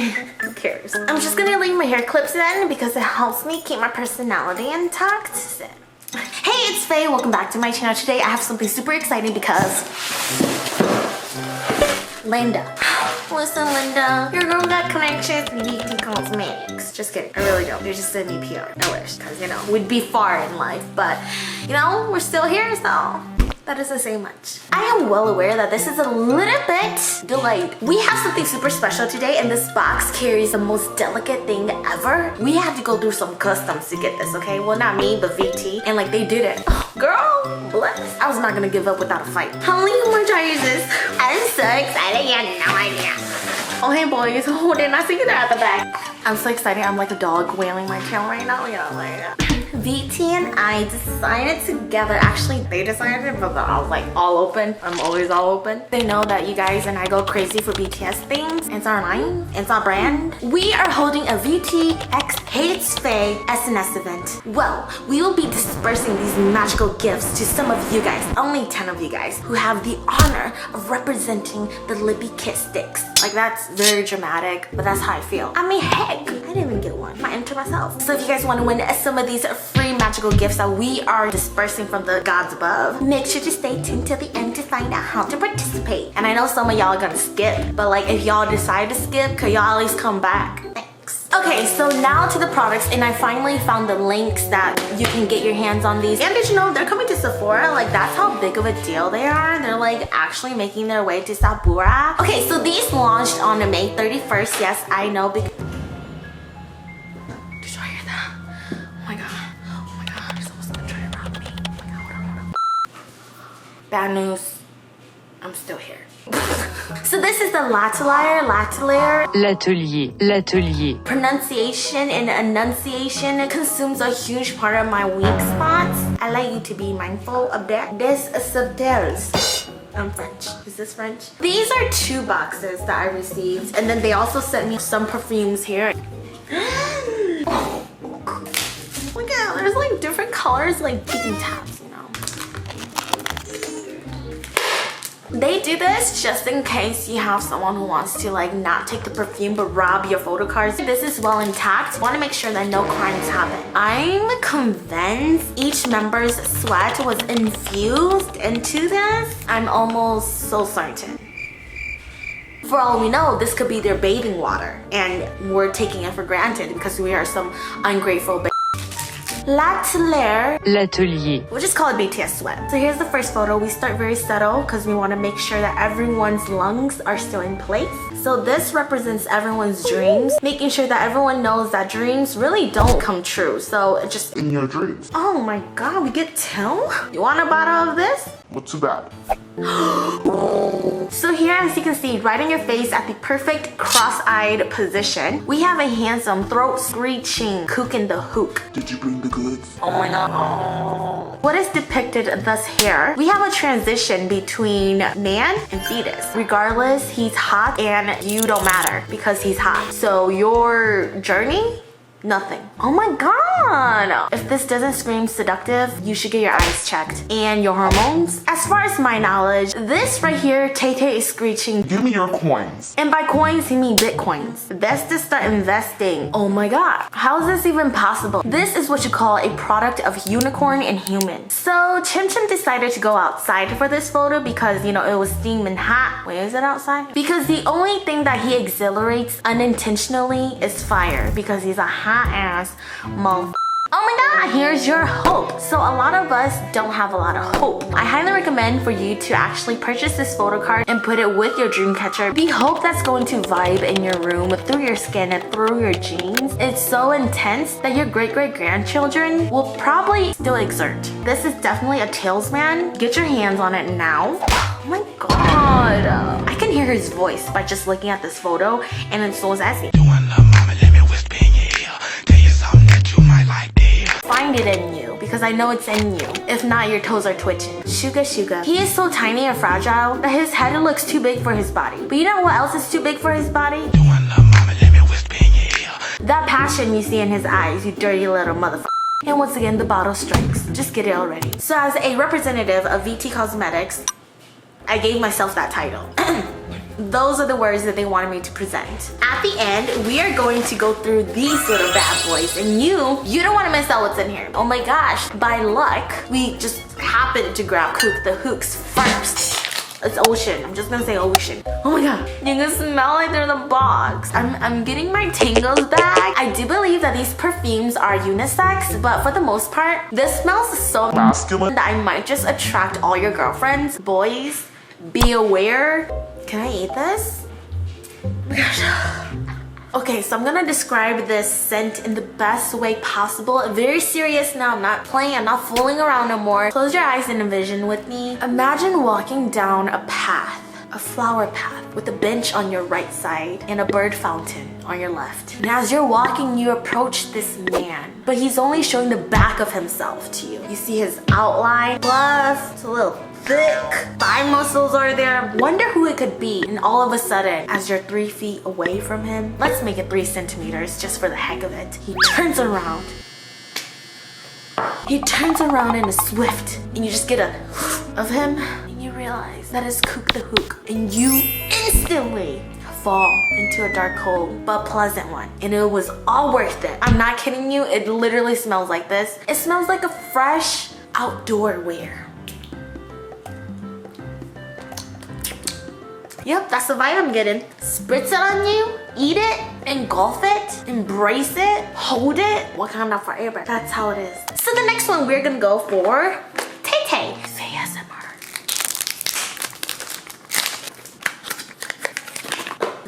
Who cares? I'm just gonna leave my hair clips in because it helps me keep my personality intact. Hey, it's Faye. Welcome back to my channel. Today I have something super exciting because Linda. Listen, Linda, your girl got connections with BT Cosmetics. Just kidding, I really don't. They're just sending me PR. I wish, because you know, we'd be far in life, but you know, we're still here, so that doesn't say much. I am well aware that this is a little bit delayed. We have something super special today, and this box carries the most delicate thing ever. We had to go through some customs to get this, okay? Well, not me, but VT, and like they did it. Oh, girl, bless. I was not gonna give up without a fight. How many moisturizers? I'm so excited, you have no idea. Oh, hey boys, oh, didn't I see you there at the back? I'm so excited, I'm like a dog wailing my tail right now, you know, like VT and I decided together, actually they decided, but I was like all open. I'm always all open. They know that you guys and I go crazy for BTS things. It's our line, it's our brand. We are holding a VTxBTS SNS event. Well, we will be dispersing these magical gifts to some of you guys, only 10 of you guys, who have the honor of representing the Lippy Kiss sticks. Like that's very dramatic, but that's how I feel. I mean, heck, I didn't even get one. I entered myself. So if you guys want to win some of these free magical gifts that we are dispersing from the gods above, make sure to stay tuned till the end to find out how to participate. And I know some of y'all are gonna skip, but like if y'all decide to skip, could y'all at least come back? Thanks. Okay, so now to the products, and I finally found the links that you can get your hands on these. And did you know they're coming to Sephora? Like that's how big of a deal they are. They're like actually making their way to Sephora. Okay, so these launched on May 31st. Yes, I know because bad news, I'm still here. So this is the L'atelier. Pronunciation and enunciation consumes a huge part of my weak spots. I like you to be mindful of that. Des subtils. I'm French. Is this French? These are 2 boxes that I received, and then they also sent me some perfumes here. Oh, look at, there's like different colors, like peeking tops, you know. They do this just in case you have someone who wants to like not take the perfume but rob your photo cards. This is well intact. Want to make sure that no crimes happen. I'm convinced each member's sweat was infused into this. I'm almost so certain. For all we know, this could be their bathing water, and we're taking it for granted because we are some ungrateful L'atelier. We'll just call it BTS sweat. So here's the first photo. We start very subtle because we want to make sure that everyone's lungs are still in place. So this represents everyone's dreams, making sure that everyone knows that dreams really don't come true. So it just in your dreams. Oh my god, we get 2? You want a bottle of this? What's too bad? So here, as you can see, right in your face at the perfect cross-eyed position, we have a handsome throat-screeching Kook in the Hook. Did you bring the goods? Oh my god. What is depicted thus here, we have a transition between man and fetus. Regardless, he's hot and you don't matter because he's hot. So your journey? Nothing. Oh my god. If this doesn't scream seductive, you should get your eyes checked. And your hormones? As far as my knowledge, this right here, Tay-Tay is screeching, give me your coins. And by coins, he means bitcoins. That's to start investing. Oh my god. How is this even possible? This is what you call a product of unicorn and human. So Chim Chim decided to go outside for this photo because, you know, it was steaming hot. Wait, is it outside? Because the only thing that he exhilarates unintentionally is fire, because he's a hot ass motherfucker. Oh my god, here's your hope. So a lot of us don't have a lot of hope. I highly recommend for you to actually purchase this photo card and put it with your dream catcher. The hope that's going to vibe in your room through your skin and through your jeans. It's so intense that your great-great-grandchildren will probably still exert. This is definitely a talisman. Get your hands on it now. Oh my god. I can hear his voice by just looking at this photo, and it's so sassy. Find it in you because I know it's in you. If not, your toes are twitching. Suga. He is so tiny and fragile that his head looks too big for his body. But you know what else is too big for his body? That passion you see in his eyes, you dirty little motherfucker. And once again, the bottle strikes. Just get it already. So as a representative of VT Cosmetics, I gave myself that title. Those are the words that they wanted me to present. At the end, we are going to go through these little bad boys, and you don't want to miss out what's in here. Oh my gosh, by luck, we just happened to grab the hooks first. It's ocean. I'm just gonna say ocean. Oh my god. You can smell it through the box. I'm getting my tingles back. I do believe that these perfumes are unisex, but for the most part, this smells so masculine that I might just attract all your girlfriends. Boys, be aware. Can I eat this? Oh my gosh. Okay, so I'm gonna describe this scent in the best way possible. Very serious now, I'm not playing, I'm not fooling around no more. Close your eyes and envision with me. Imagine walking down a path, a flower path, with a bench on your right side and a bird fountain on your left. And as you're walking, you approach this man, but he's only showing the back of himself to you. You see his outline, plus it's a little thick, thigh muscles are there. Wonder who it could be. And all of a sudden, as you're 3 feet away from him, let's make it 3 centimeters just for the heck of it. He turns around. He turns around in a swift, and you just get a of him, and you realize that is Kook the Hook, and you instantly fall into a dark hole, but pleasant one. And it was all worth it. I'm not kidding you. It literally smells like this. It smells like a fresh outdoor wear. Yep, that's the vibe I'm getting. Spritz it on you, eat it, engulf it, embrace it, hold it. What kind of forever? That's how it is. So the next one we're gonna go for Tay Tay. ASMR.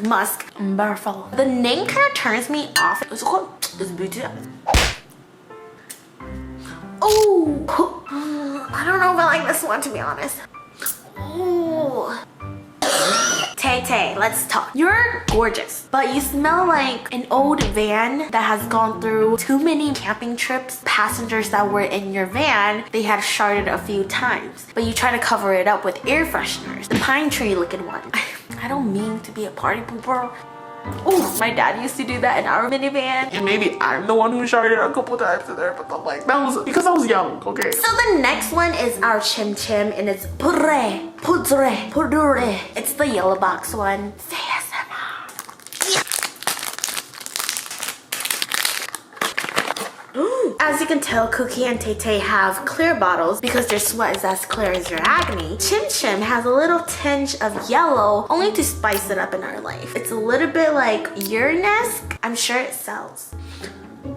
Musk Buffalo. The name kind of turns me off. It's called BTS. Oh, I don't know if I like this one, to be honest. Oh. Tay Tay, let's talk. You're gorgeous, but you smell like an old van that has gone through too many camping trips. Passengers that were in your van, they had sharded a few times, but you try to cover it up with air fresheners. The pine tree looking one. I don't mean to be a party pooper. Oh, my dad used to do that in our minivan. And maybe I'm the one who sharded a couple times in there, but I'm like, that was because I was young, okay? So the next one is our Chim Chim, and it's Pudre. It's the yellow box one. As you can tell, Cookie and Tay Tay have clear bottles because their sweat is as clear as your acne. Chim Chim has a little tinge of yellow, only to spice it up in our life. It's a little bit like urine-esque. I'm sure it sells.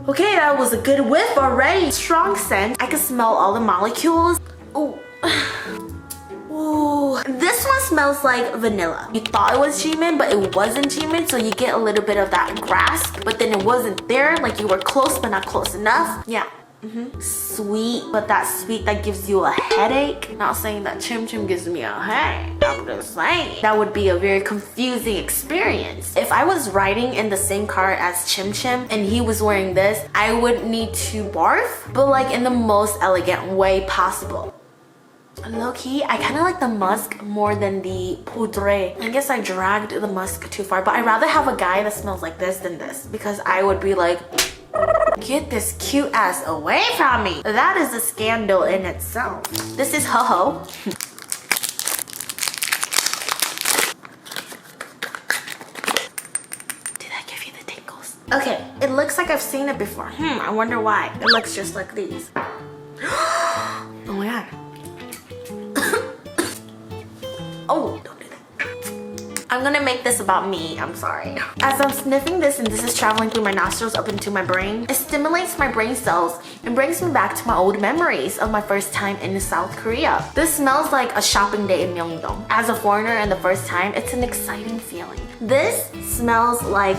Okay, that was a good whiff already. Strong scent. I can smell all the molecules. Oh. Ooh, this one smells like vanilla. You thought it was Jimin, but it wasn't Jimin, so you get a little bit of that grasp, but then it wasn't there, like you were close but not close enough. Yeah. Sweet, but that sweet that gives you a headache. Not saying that Chim Chim gives me a headache. I'm just saying that would be a very confusing experience. If I was riding in the same car as Chim Chim and he was wearing this, I would need to barf, but like in the most elegant way possible. Low-key, I kind of like the musk more than the poudre. I guess I dragged the musk too far, but I'd rather have a guy that smells like this than this, because I would be like, get this cute ass away from me. That is a scandal in itself. This is Ho Ho. Did I give you the tingles? Okay, it looks like I've seen it before. I wonder why. It looks just like these. Oh my god. Oh, don't do that. I'm gonna make this about me, I'm sorry. As I'm sniffing this and this is traveling through my nostrils up into my brain, it stimulates my brain cells and brings me back to my old memories of my first time in South Korea. This smells like a shopping day in Myeongdong. As a foreigner and the first time, it's an exciting feeling. This smells like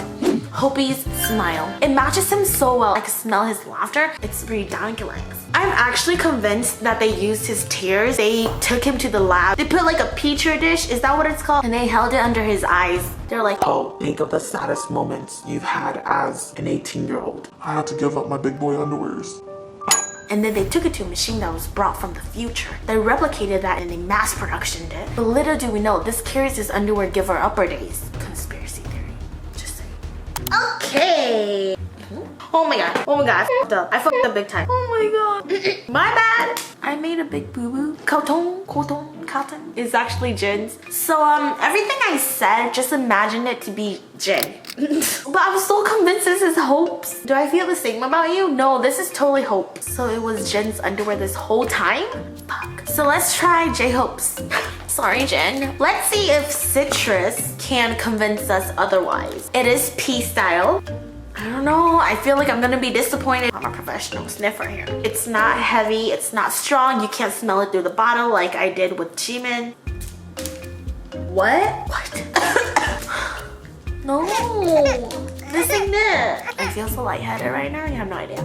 Hopi's smile. It matches him so well. I can smell his laughter. It's ridiculous. I'm actually convinced that they used his tears. They took him to the lab. They put like a petri dish, is that what it's called? And they held it under his eyes. They're like, oh, think of the saddest moments you've had as an 18-year-old. I had to give up my big boy underwears. And then they took it to a machine that was brought from the future. They replicated that and they mass productioned it. But little do we know, this carries his underwear giver upper days. Conspiracy theory. Just saying. Okay. Oh my god. Oh my god. I fucked up. I fucked up big time. Oh my god. My bad. I made a big boo-boo. Koton. cotton. It's actually Jin's. So everything I said, just imagine it to be Jin. But I'm so convinced this is Hope's. Do I feel the same about you? No, this is totally Hope. So it was Jin's underwear this whole time? Fuck. So let's try J-Hope's. Sorry, Jin. Let's see if Citrus can convince us otherwise. It is P style. I don't know. I feel like I'm gonna be disappointed. I'm a professional sniffer here. It's not heavy. It's not strong. You can't smell it through the bottle like I did with Jimin. What? No. This ain't it. I feel so lightheaded right now. You have no idea.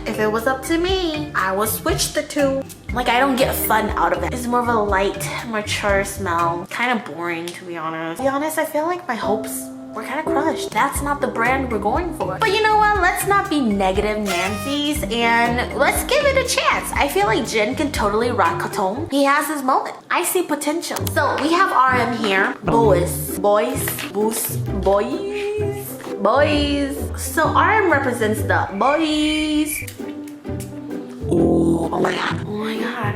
If it was up to me, I would switch the two. Like, I don't get fun out of it. It's more of a light, mature smell. Kind of boring, to be honest. To be honest, I feel like my hopes were kind of crushed. That's not the brand we're going for. But you know what? Let's not be negative Nancy's and let's give it a chance. I feel like Jin can totally rock Cotton. He has his moment. I see potential. So we have RM here. Boys. So RM represents the boys. Oh my god. Oh my god.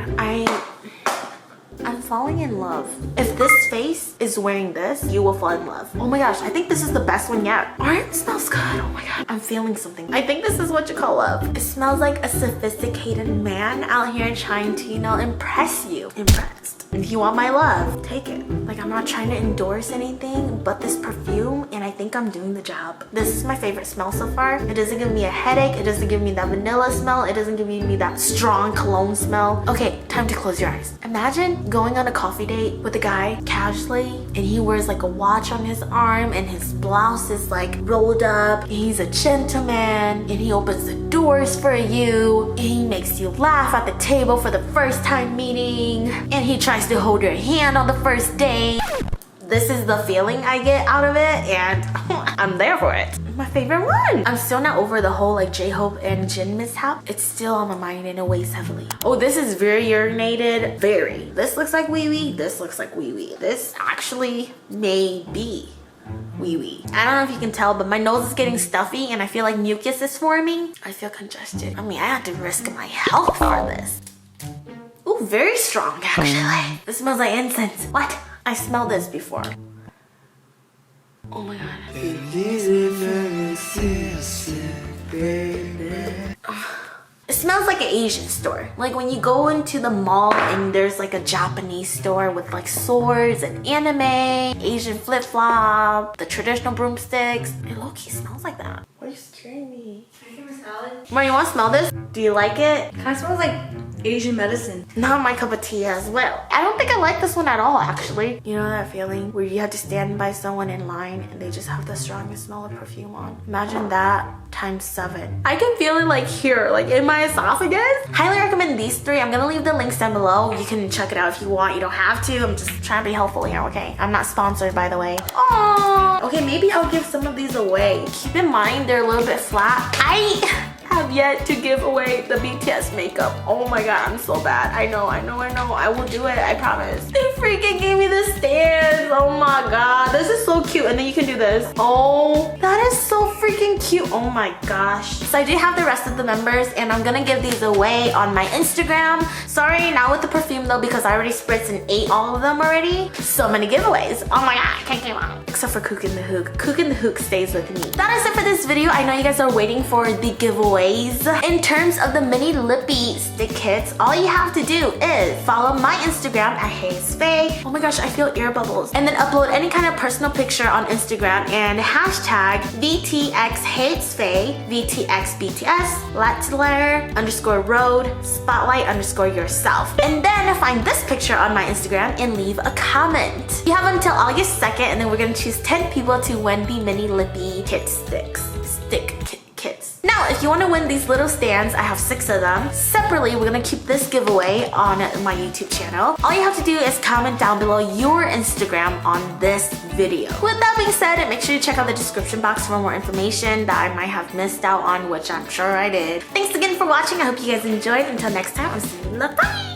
I'm falling in love. If this face is wearing this, you will fall in love. Oh my gosh, I think this is the best one yet. Orange smells good. Oh my god. I'm feeling something. I think this is what you call love. It smells like a sophisticated man out here trying to, you know, impress you. Impressed. If you want my love, take it. Like, I'm not trying to endorse anything but this perfume, and I think I'm doing the job. This is my favorite smell so far. It doesn't give me a headache. It doesn't give me that vanilla smell. It doesn't give me that strong cologne smell. Okay, time to close your eyes. Imagine going on a coffee date with a guy casually, and he wears like a watch on his arm, and his blouse is like rolled up, and he's a gentleman, and he opens the doors for you, and he makes you laugh at the table for the first time meeting, and he tries to hold your hand on the first date. This is the feeling I get out of it, and I'm there for it. My favorite one. I'm still not over the whole like J-Hope and Jin mishap. It's still on my mind and it weighs heavily. Oh, this is very urinated. Very. This looks like wee wee. This looks like wee wee. This actually may be wee wee. I don't know if you can tell, but my nose is getting stuffy and I feel like mucus is forming. I feel congested. I mean, I have to risk my health for this. Ooh, very strong actually. This smells like incense. What? I smelled this before. Oh my god. It smells like an Asian store. Like when you go into the mall and there's like a Japanese store with like swords and anime, Asian flip-flop, the traditional broomsticks. It low-key smells like that. Why are you scaring me? Can I get my salad? Mar, you want to smell this? Do you like it? Kind of smells like Asian medicine. Not my cup of tea as well. I don't think I like this one at all, actually. You know that feeling where you have to stand by someone in line and they just have the strongest smell of perfume on? Imagine that times 7. I can feel it like here, like in my esophagus. Highly recommend these 3. I'm gonna leave the links down below. You can check it out if you want. You don't have to. I'm just trying to be helpful here, okay? I'm not sponsored, by the way. Oh, okay, maybe I'll give some of these away. Keep in mind, they're a little bit flat. I have yet to give away the BTS makeup. Oh my god, I'm so bad. I know. I will do it, I promise. They freaking gave me the stands. Oh my god, this is so cute. And then you can do this. Oh, that is so freaking cute. Oh my gosh. So I do have the rest of the members and I'm gonna give these away on my Instagram. Sorry, not with the perfume though, because I already spritzed and ate all of them already. So many giveaways. Oh my god, I can't get them out. Except for Kook in the Hook. Kook in the Hook stays with me. That is it for this video. I know you guys are waiting for the giveaway. In terms of the mini lippy stick kits, all you have to do is follow my Instagram at heyitsfeiii. Oh my gosh, I feel ear bubbles. And then upload any kind of personal picture on Instagram and hashtag VTxHeyitsfeiii, VTxBTS L'atelier _road spotlight _yourself. And then find this picture on my Instagram and leave a comment. You have until August 2nd and then we're gonna choose 10 people to win the mini lippy kit kits. Now, if you want to win these little stands, I have 6 of them. Separately, we're gonna keep this giveaway on my YouTube channel. All you have to do is comment down below your Instagram on this video. With that being said, make sure you check out the description box for more information that I might have missed out on, which I'm sure I did. Thanks again for watching. I hope you guys enjoyed. Until next time, I'm seeing you. Bye!